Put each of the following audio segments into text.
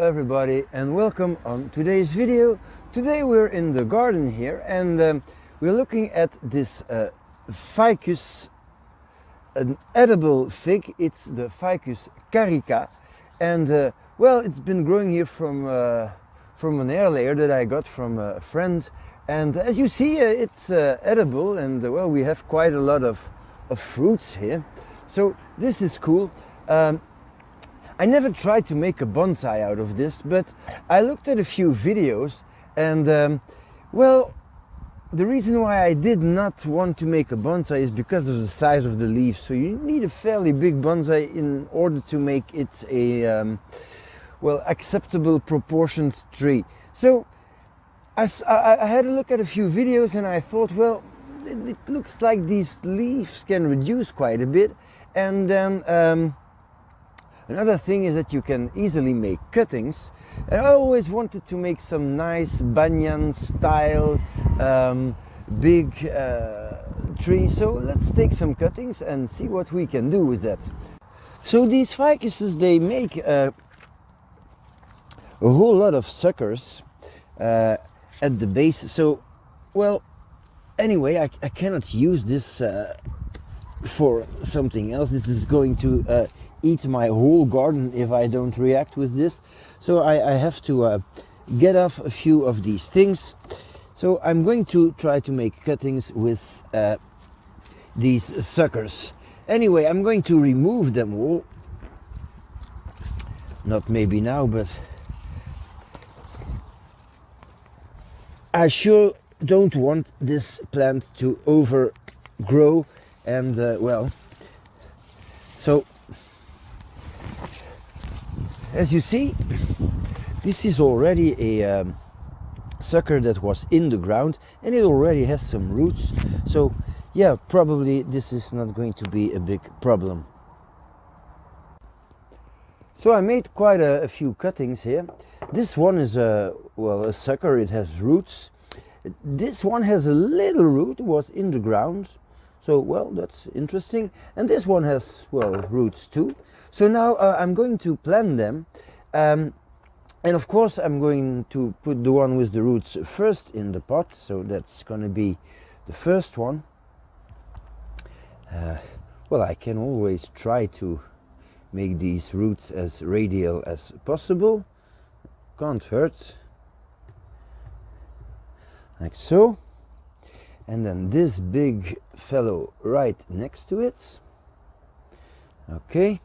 everybody and welcome on today's video. Today we're in the garden here and we're looking at this Ficus, an edible fig. It's the Ficus Carica and well, it's been growing here from an air layer that I got from a friend, and as you see it's edible, and well, we have quite a lot of fruits here, so this is cool. I never tried to make a bonsai out of this, but I looked at a few videos and well, the reason why I did not want to make a bonsai is because of the size of the leaves. So you need a fairly big bonsai in order to make it a well, acceptable proportioned tree. So I had a look at a few videos and I thought, well, it looks like these leaves can reduce quite a bit, and then another thing is that you can easily make cuttings. And I always wanted to make some nice banyan style big tree. So let's take some cuttings and see what we can do with that. So these ficuses, they make a whole lot of suckers at the base. So, well, anyway, I cannot use this for something else. This is going to eat my whole garden if I don't react with this. So I have to get off a few of these things. So I'm going to try to make cuttings with these suckers. Anyway, I'm going to remove them all. Not maybe now, but I sure don't want this plant to overgrow, and well, so as you see, this is already a sucker that was in the ground and it already has some roots. So yeah, probably this is not going to be a big problem. So I made quite a few cuttings here. This one is a sucker, it has roots. This one has a little root, was in the ground. So, well, that's interesting. And this one has, well, roots too. So now I'm going to plant them. And of course, I'm going to put the one with the roots first in the pot. So that's going to be the first one. Well, I can always try to make these roots as radial as possible. Can't hurt. Like so. And then this big fellow right next to it. Okay.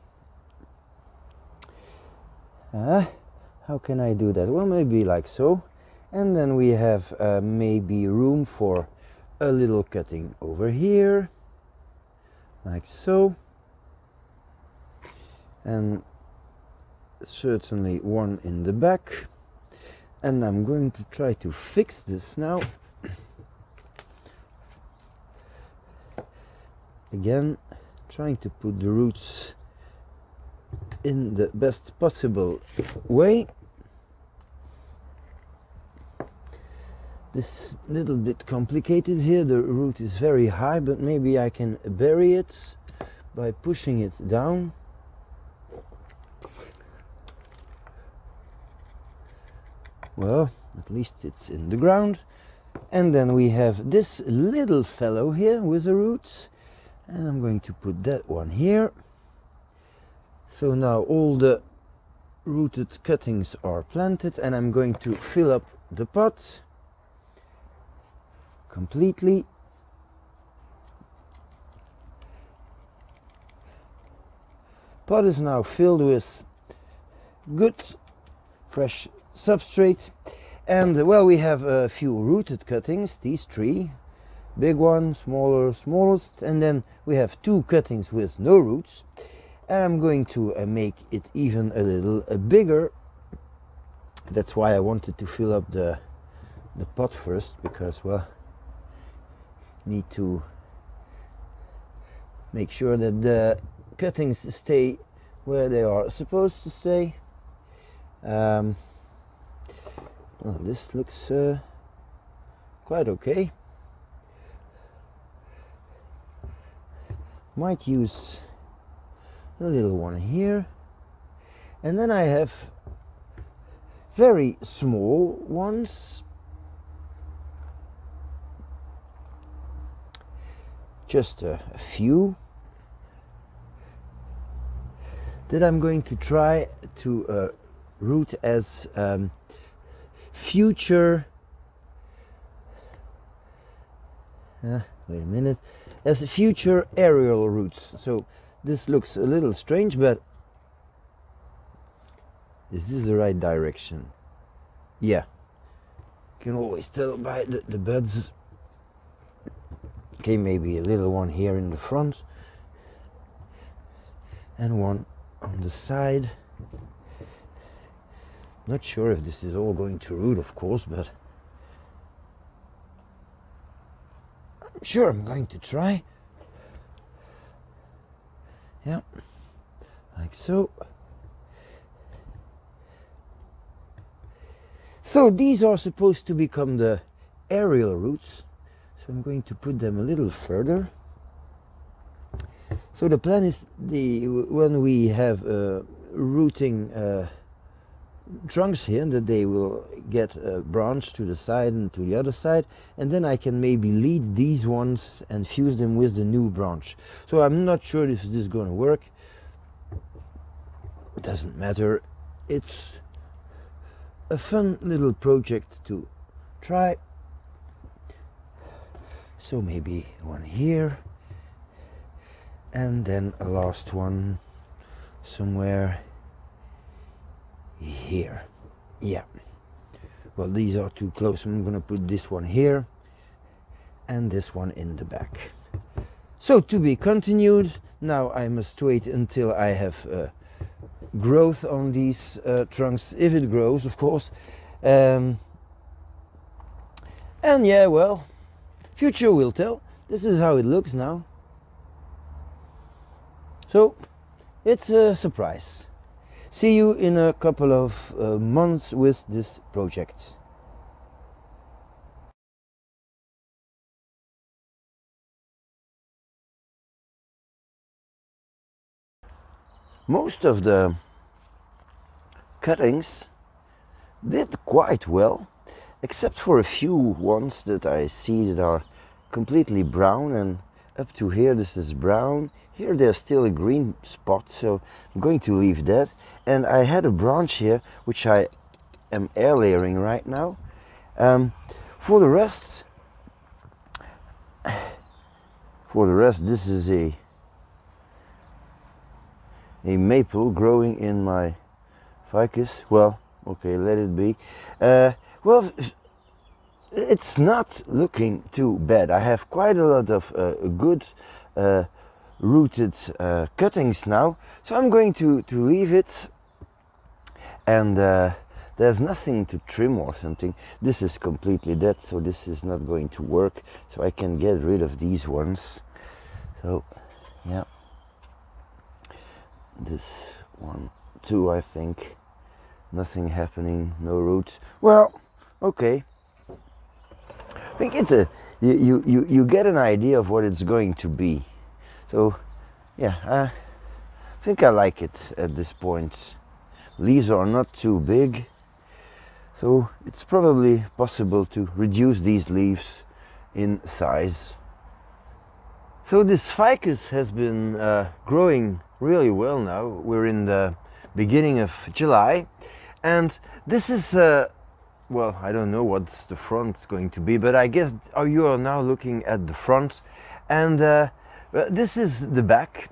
How can I do that? Well, maybe like so. And then we have maybe room for a little cutting over here. Like so. And certainly one in the back. And I'm going to try to fix this now. Again, trying to put the roots in the best possible way. This little bit complicated here, the root is very high, but maybe I can bury it by pushing it down. Well, at least it's in the ground. And then we have this little fellow here with the roots. And I'm going to put that one here. So now all the rooted cuttings are planted, and I'm going to fill up the pot completely. Pot is now filled with good fresh substrate, and well, we have a few rooted cuttings, these three. Big one, smaller, smallest, and then we have two cuttings with no roots. And I'm going to make it even a little bigger. That's why I wanted to fill up the pot first, because, well, need to make sure that the cuttings stay where they are supposed to stay. Well, this looks quite okay. Might use a little one here, and then I have very small ones. Just a few that I'm going to try to root as future wait a minute, as future aerial roots. So this looks a little strange, but is this the right direction? Yeah, you can always tell by the buds. Okay, maybe a little one here in the front and one on the side. Not sure if this is all going to root, of course, but I'm sure I'm going to try. Yeah, like so. So these are supposed to become the aerial roots. So I'm going to put them a little further. So the plan is when we have rooting trunks here, that they will get a branch to the side and to the other side, and then I can maybe lead these ones and fuse them with the new branch. So I'm not sure if this is going to work. It doesn't matter. It's a fun little project to try. So maybe one here, and then a last one somewhere here. Yeah, well, these are too close. I'm gonna put this one here and this one in the back. So to be continued. Now I must wait until I have growth on these trunks, if it grows, of course. And yeah, well, future will tell. This is how it looks now. So it's a surprise. See you in a couple of months with this project. Most of the cuttings did quite well, except for a few ones that I see that are completely brown, and up to here this is brown. Here there's still a green spot, so I'm going to leave that. And I had a branch here which I am air layering right now. For the rest, this is a maple growing in my ficus. Well, okay, let it be. Well, it's not looking too bad. I have quite a lot of good rooted cuttings now, so I'm going to leave it. And there's nothing to trim or something. This is completely dead, so this is not going to work. So I can get rid of these ones. So yeah, this one too, I think. Nothing happening, no roots. Well, okay. I think it's you get an idea of what it's going to be. So yeah, I think I like it at this point. Leaves are not too big, so it's probably possible to reduce these leaves in size. So this ficus has been growing really well now. We're in the beginning of July, and this is well, I don't know what the front's going to be, but I guess you are now looking at the front, and this is the back.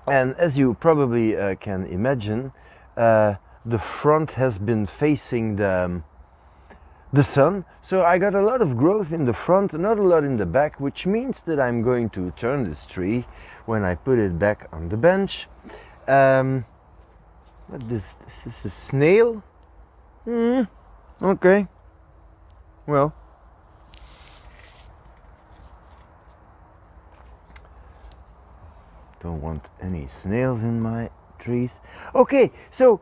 And as you probably can imagine, the front has been facing the sun, so I got a lot of growth in the front, not a lot in the back, which means that I'm going to turn this tree when I put it back on the bench. What this is a snail? Okay. Well, don't want any snails in my trees. Okay, so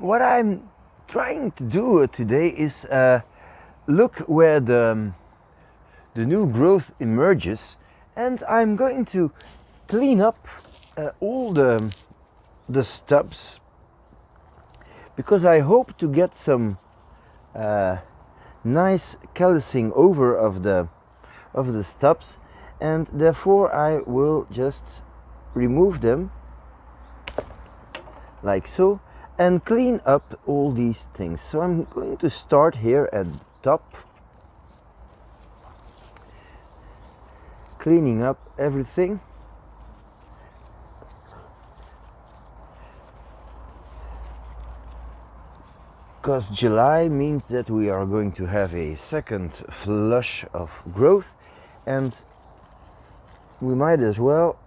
what I'm trying to do today is look where the new growth emerges, and I'm going to clean up all the stubs, because I hope to get some nice callousing over of the stubs, and therefore I will just remove them like so and clean up all these things. So I'm going to start here at the top, cleaning up everything. Because July means that we are going to have a second flush of growth, and we might as well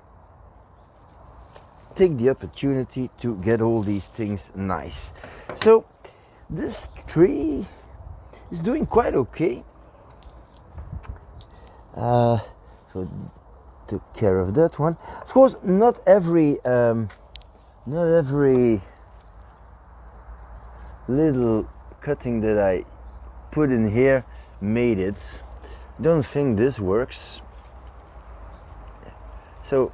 take the opportunity to get all these things nice. So this tree is doing quite okay. So took care of that one. Of course, not every little cutting that I put in here made it. Don't think this works. So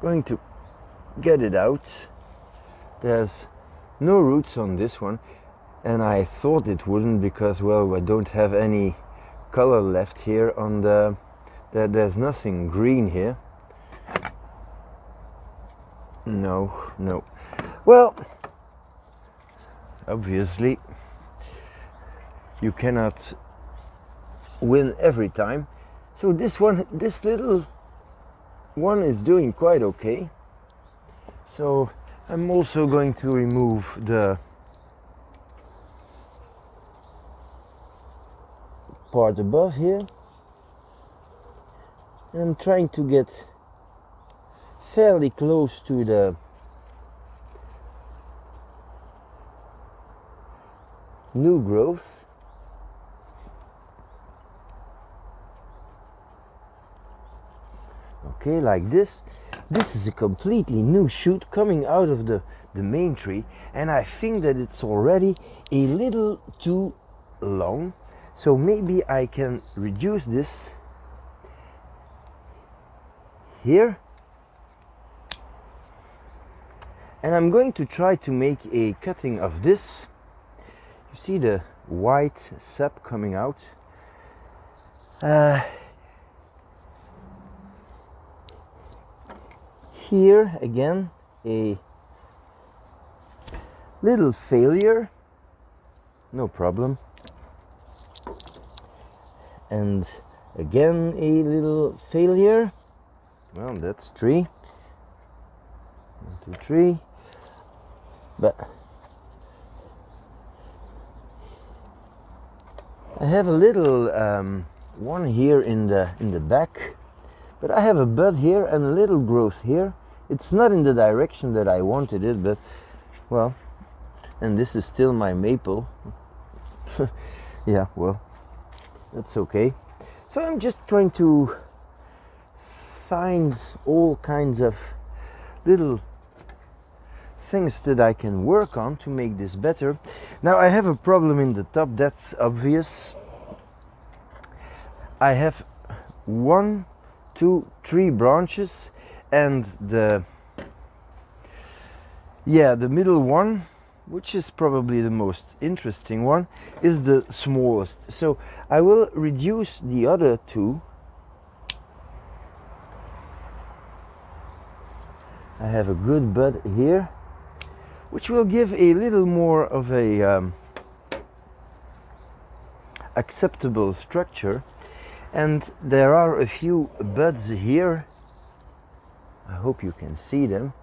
going to get it out. There's no roots on this one, and I thought it wouldn't because, well, I don't have any color left here on the there's nothing green here. No. Well, obviously you cannot win every time. So this little one is doing quite okay. So I'm also going to remove the part above here, and I'm trying to get fairly close to the new growth. Okay, like this. This is a completely new shoot coming out of the main tree, and I think that it's already a little too long, so maybe I can reduce this here, and I'm going to try to make a cutting of this. You see the white sap coming out. Here again a little failure, no problem, and again a little failure. Well, that's 3. 1, 2, 3. But I have a little one here in the back, but I have a bud here and a little growth here. It's not in the direction that I wanted it, but well, and this is still my maple. Yeah, well, that's okay. So I'm just trying to find all kinds of little things that I can work on to make this better. Now I have a problem in the top, that's obvious. I have 1, 2, 3 branches, and the middle one, which is probably the most interesting one, is the smallest. So I will reduce the other 2. I have a good bud here, which will give a little more of a acceptable structure. And there are a few buds here, I hope you can see them,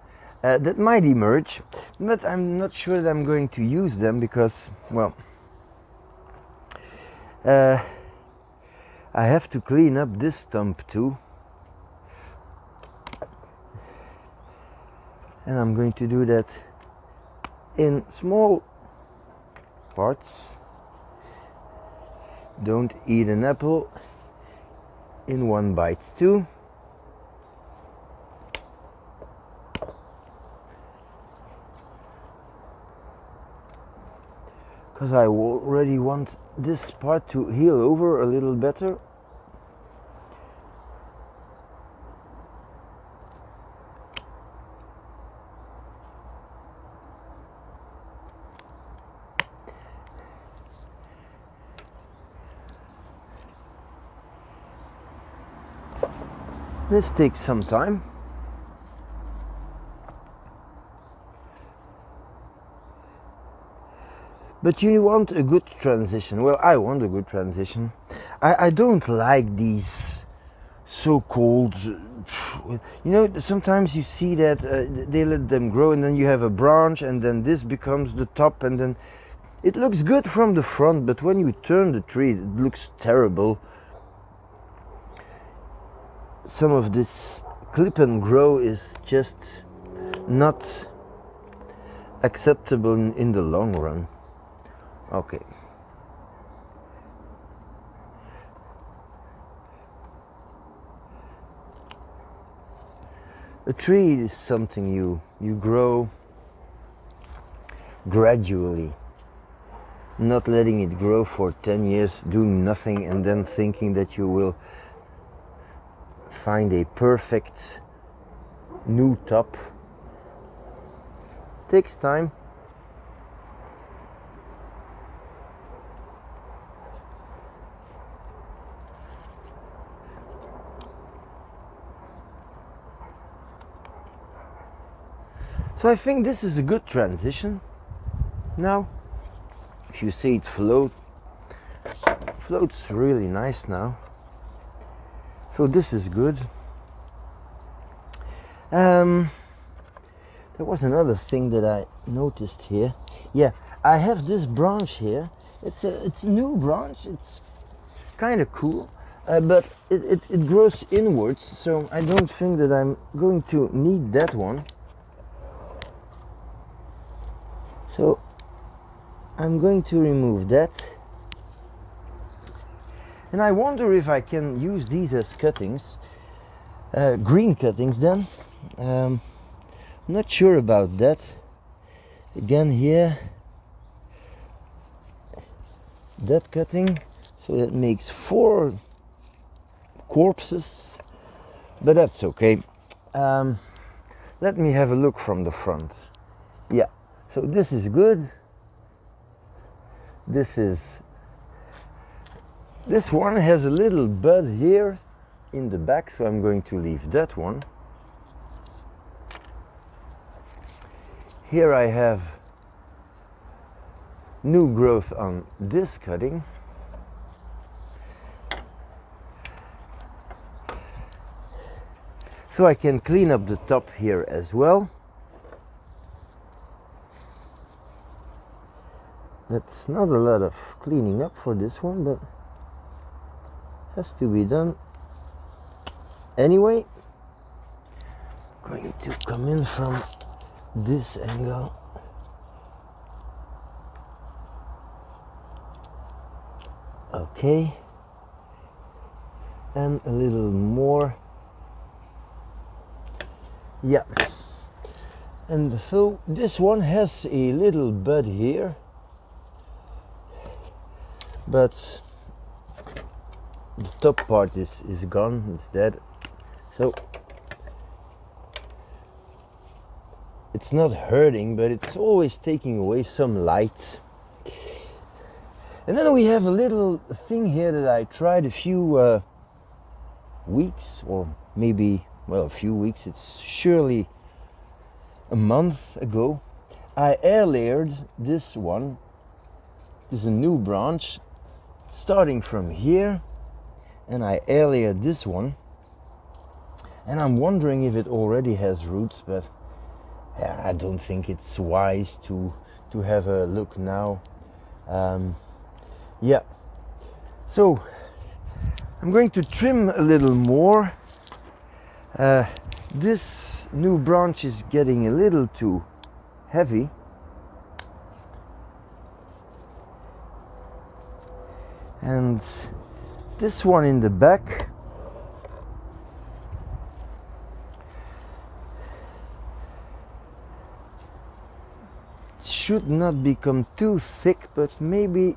that might emerge, but I'm not sure that I'm going to use them because, well, I have to clean up this stump too, and I'm going to do that in small parts. Don't eat an apple in one bite too. Because I already want this part to heal over a little better. This takes some time. But you want a good transition. Well, I want a good transition. I don't like these so-called, sometimes you see that they let them grow and then you have a branch and then this becomes the top and then it looks good from the front, but when you turn the tree it looks terrible. Some of this clip and grow is just not acceptable in the long run. Okay. A tree is something you grow gradually, not letting it grow for 10 years, doing nothing, and then thinking that you will find a perfect new top. Takes time. So I think this is a good transition. Now, if you see it floats really nice now. So this is good. There was another thing that I noticed here. Yeah, I have this branch here. It's a new branch. It's kind of cool, but it grows inwards. So I don't think that I'm going to need that one. So I'm going to remove that, and I wonder if I can use these as cuttings, green cuttings then. I'm not sure about that. Again here, that cutting, so that makes 4 corpses, but that's okay. Let me have a look from the front. Yeah. So this is good. This one has a little bud here in the back, so I'm going to leave that one. Here I have new growth on this cutting. So I can clean up the top here as well. That's not a lot of cleaning up for this one, but has to be done anyway. Going to come in from this angle. Okay. And a little more. Yeah. And so this one has a little bud here, but the top part is gone, it's dead. So it's not hurting, but it's always taking away some light. And then we have a little thing here that I tried a few weeks, or maybe, well, a few weeks, it's surely a month ago. I air layered this one. This is a new branch starting from here, and I air layered this one, and I'm wondering if it already has roots, but yeah, I don't think it's wise to have a look now. Yeah, so I'm going to trim a little more. This new branch is getting a little too heavy. And this one in the back should not become too thick, but maybe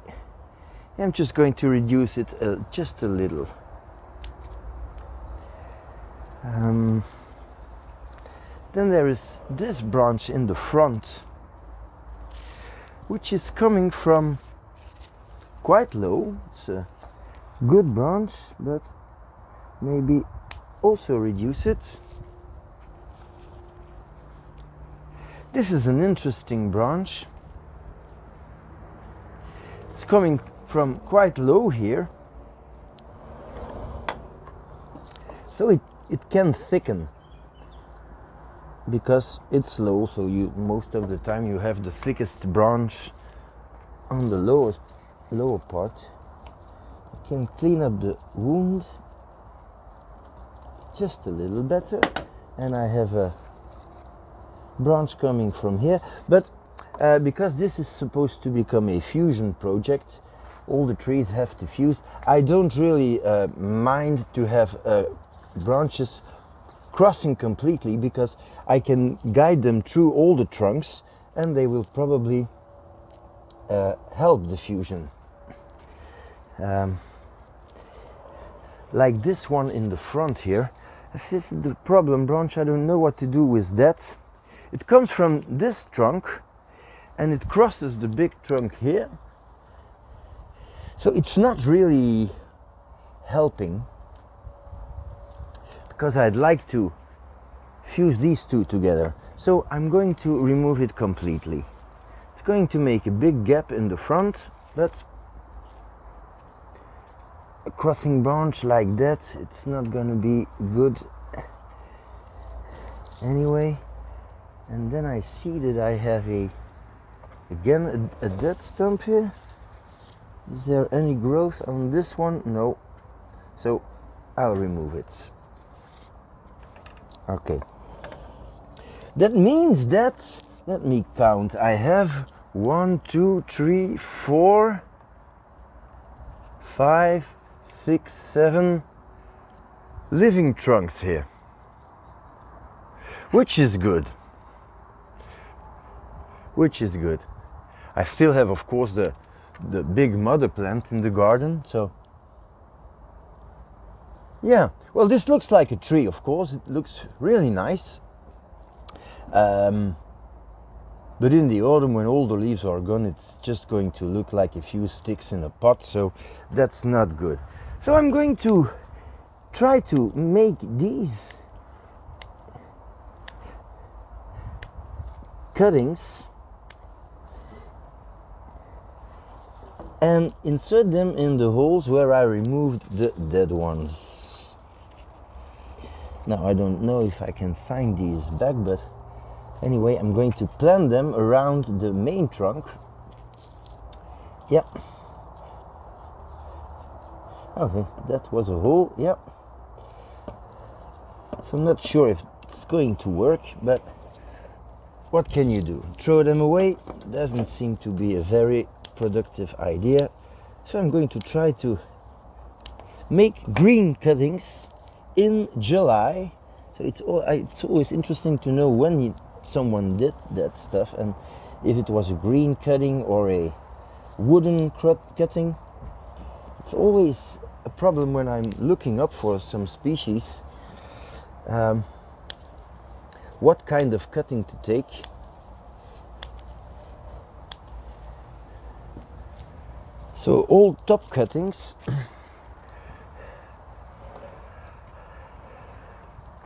I'm just going to reduce it just a little. Then there is this branch in the front, which is coming from quite low. It's a good branch, but maybe also reduce it. This is an interesting branch. It's coming from quite low here, so it can thicken because it's low, so you most of the time you have the thickest branch on the lower part. I can clean up the wound just a little better, and I have a branch coming from here, but because this is supposed to become a fusion project, all the trees have to fuse. I don't really mind to have branches crossing completely, because I can guide them through all the trunks and they will probably help the fusion. Like this one in the front here, this is the problem branch. I don't know what to do with that. It comes from this trunk and it crosses the big trunk here, so it's not really helping, because I'd like to fuse these two together. So I'm going to remove it completely. It's going to make a big gap in the front, but a crossing branch like that, it's not going to be good anyway. And then I see that I have again a dead stump here. Is there any growth on this one? No. So I'll remove it. Okay. That means that, let me count, I have 1, 2, 3, 4, 5, 6, 7 living trunks here, which is good. I still have, of course, the big mother plant in the garden, so yeah. Well, this looks like a tree, of course. It looks really nice. But in the autumn, when all the leaves are gone, it's just going to look like a few sticks in a pot, so that's not good. So I'm going to try to make these cuttings and insert them in the holes where I removed the dead ones. Now I don't know if I can find these back, but anyway, I'm going to plant them around the main trunk. Yep. Okay, that was a hole, yep. So I'm not sure if it's going to work, but what can you do? Throw them away? Doesn't seem to be a very productive idea. So I'm going to try to make green cuttings in July. So it's always interesting to know when someone did that stuff, and if it was a green cutting or a wooden cutting. It's always a problem when I'm looking up for some species, what kind of cutting to take. So all top cuttings,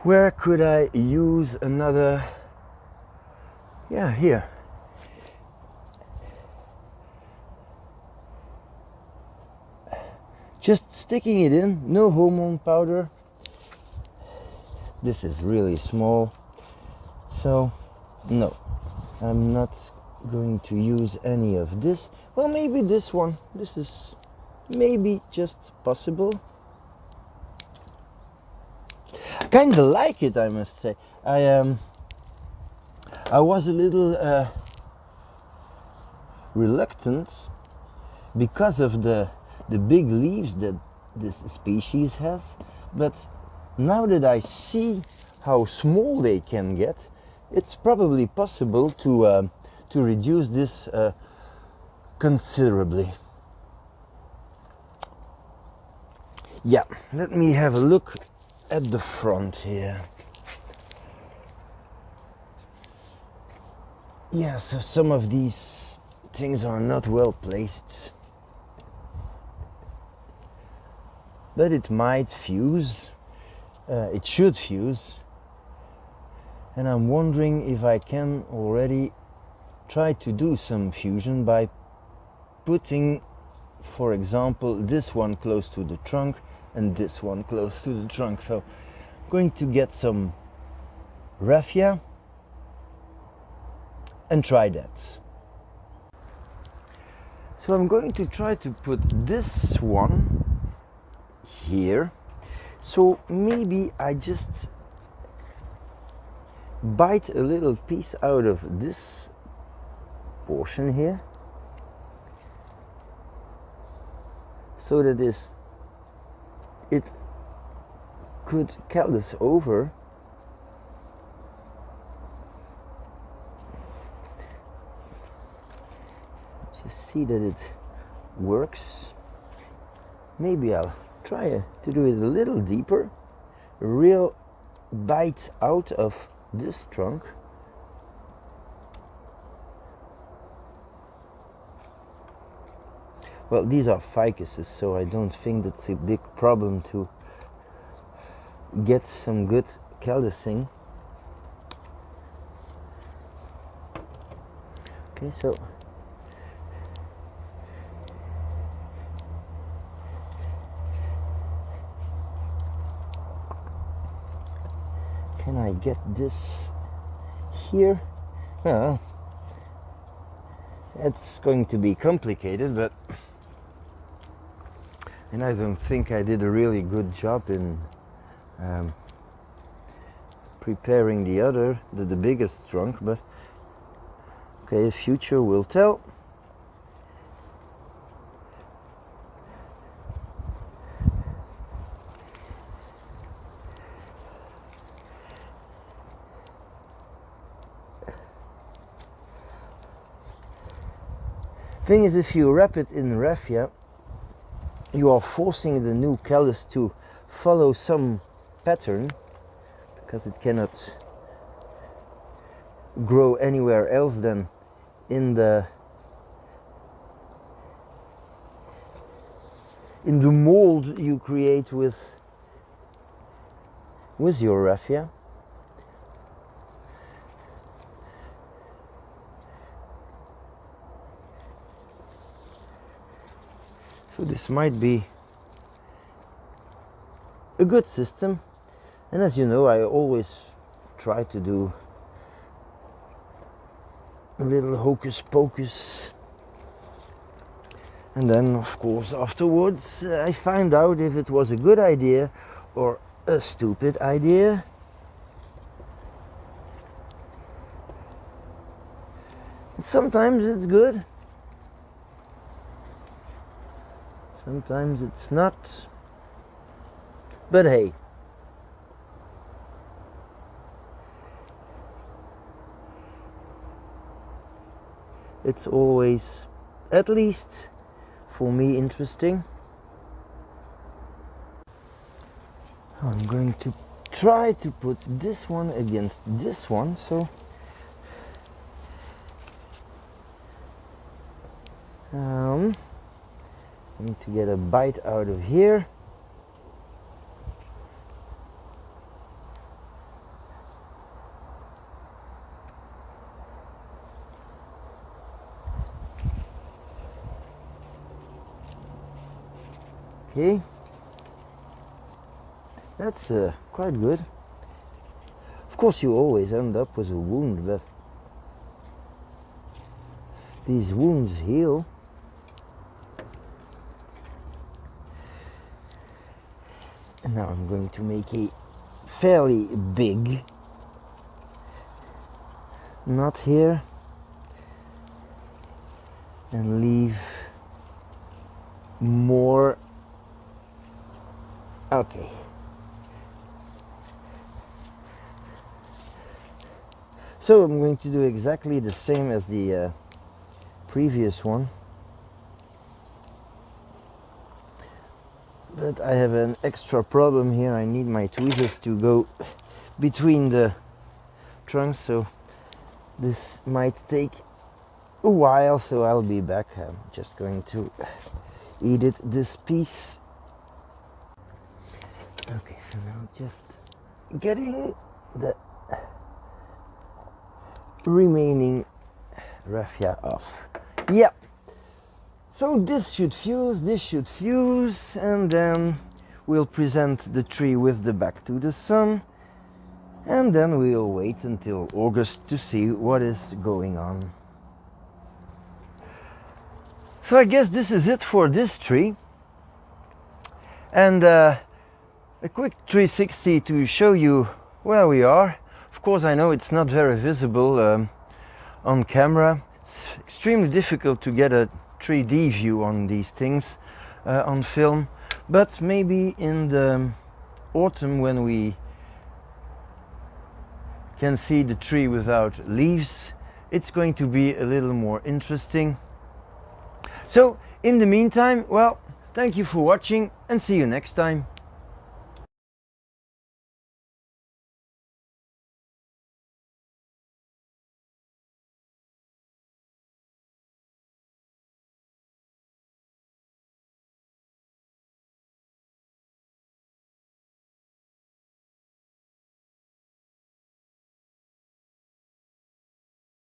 where could I use another? Yeah, here. Just sticking it in, no hormone powder. This is really small, so no, I'm not going to use any of this. Well, maybe this one. This is maybe just possible. I kind of like it, I must say. I was a little reluctant because of the big leaves that this species has, but now that I see how small they can get, it's probably possible to reduce this considerably. Yeah, let me have a look at the front here. Yeah, so some of these things are not well placed, but it might fuse. it should fuse, and I'm wondering if I can already try to do some fusion by putting, for example, this one close to the trunk and this one close to the trunk. So I'm going to get some raffia and try that. So I'm going to try to put this one here. So maybe I just bite a little piece out of this portion here, so that it could callus over. Just see that it works. Maybe I'll try to do it a little deeper, a real bite out of this trunk. Well, these are ficuses, so I don't think that's a big problem to get some good callusing. Okay, so can I get this here? Well, it's going to be complicated, but and I don't think I did a really good job in preparing the biggest trunk, but okay, the future will tell. Thing is, if you wrap it in raffia, you are forcing the new callus to follow some pattern, because it cannot grow anywhere else than in the mold you create with your raffia. So this might be a good system, and as you know, I always try to do a little hocus pocus, and then of course afterwards I find out if it was a good idea or a stupid idea. And sometimes it's good, sometimes it's not, but hey, it's always, at least for me, interesting. I'm going to try to put this one against this one, so I need to get a bite out of here. Okay, that's quite good. Of course you always end up with a wound, but these wounds heal. And now I'm going to make a fairly big knot here and leave more. Okay. So I'm going to do exactly the same as the previous one. But I have an extra problem here. I need my tweezers to go between the trunks, so this might take a while, so I'll be back. I'm just going to edit this piece. Okay, so now just getting the remaining raffia off. Yeah. So this should fuse, and then we'll present the tree with the back to the sun, and then we'll wait until August to see what is going on. So I guess this is it for this tree, and a quick 360 to show you where we are. Of course, I know it's not very visible on camera. It's extremely difficult to get a 3D view on these things on film, but maybe in the autumn, when we can see the tree without leaves, it's going to be a little more interesting. So in the meantime, well, thank you for watching, and see you next time.